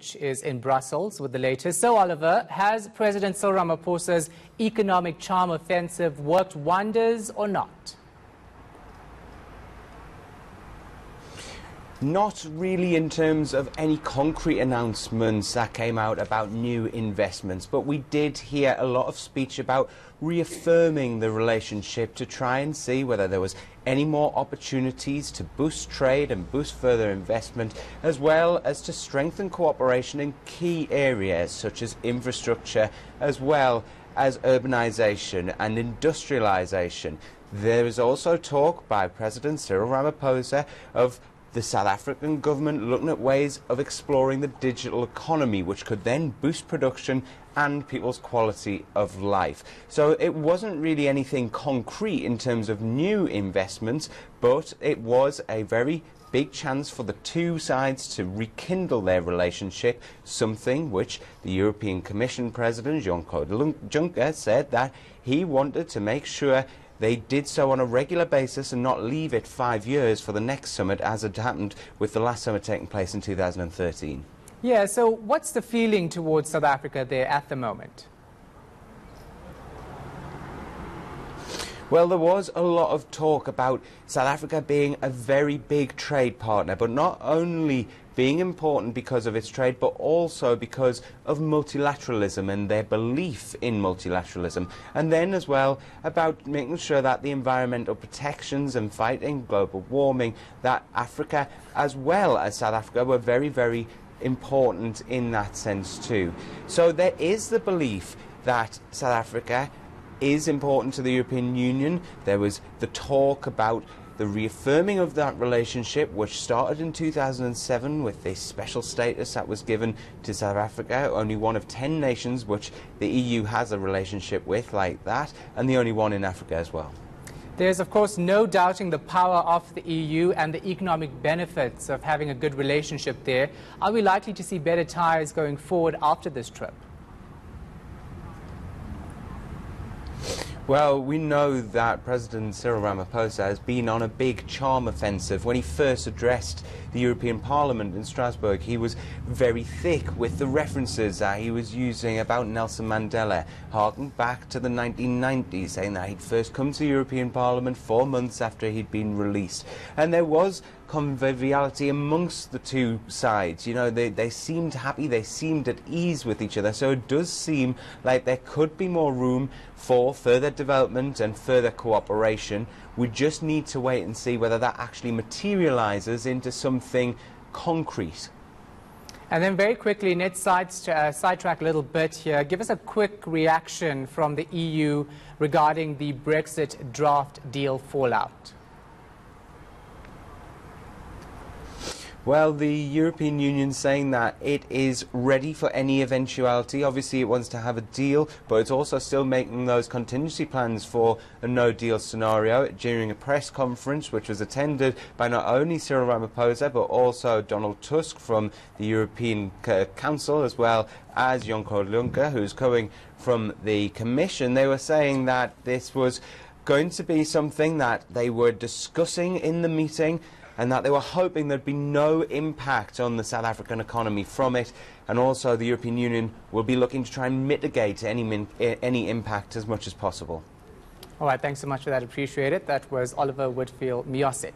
Miosic is in Brussels with the latest. So, Oliver, has President Cyril Ramaphosa's economic charm offensive worked wonders or not? Not really in terms of any concrete announcements that came out about new investments, but we did hear a lot of speech about reaffirming the relationship to try and see whether there was any more opportunities to boost trade and boost further investment, as well as to strengthen cooperation in key areas such as infrastructure, as well as urbanisation and industrialisation. There is also talk by President Cyril Ramaphosa of the South African government looking at ways of exploring the digital economy, which could then boost production and people's quality of life. So it wasn't really anything concrete in terms of new investments, but it was a very big chance for the two sides to rekindle their relationship, something which the European Commission President Jean-Claude Juncker said that he wanted to make sure they did so on a regular basis and not leave it 5 years for the next summit, as had happened with the last summit taking place in 2013. Yeah, so what's the feeling towards South Africa there at the moment? Well, there was a lot of talk about South Africa being a very big trade partner, but not only being important because of its trade, but also because of multilateralism and their belief in multilateralism. And then as well about making sure that the environmental protections and fighting global warming, that Africa as well as South Africa were very, very important in that sense too. So there is the belief that South Africa is important to the European Union. There was the talk about the reaffirming of that relationship, which started in 2007 with this special status that was given to South Africa, only one of 10 nations which the EU has a relationship with like that, and the only one in Africa as well. There's, of course, no doubting the power of the EU and the economic benefits of having a good relationship there. Are we likely to see better ties going forward after this trip? Well, we know that President Cyril Ramaphosa has been on a big charm offensive. When he first addressed the European Parliament in Strasbourg, he was very thick with the references that he was using about Nelson Mandela, harking back to the 1990s, saying that he'd first come to the European Parliament 4 months after he'd been released. And there was conviviality amongst the two sides. You know, they seemed happy, they seemed at ease with each other. So it does seem like there could be more room for further development and further cooperation. We just need to wait and see whether that actually materializes into something concrete. And then very quickly, let's sidetrack a little bit here. Give us a quick reaction from the EU regarding the Brexit draft deal fallout. Well, the European Union saying that it is ready for any eventuality. Obviously, it wants to have a deal, but it's also still making those contingency plans for a no-deal scenario during a press conference which was attended by not only Cyril Ramaphosa, but also Donald Tusk from the European Council, as well as Jean-Claude Juncker, who's coming from the Commission. They were saying that this was going to be something that they were discussing in the meeting, and that they were hoping there'd be no impact on the South African economy from it, and also the European Union will be looking to try and mitigate any impact as much as possible. All right, thanks so much for that. Appreciate it. That was Oliver Miosic.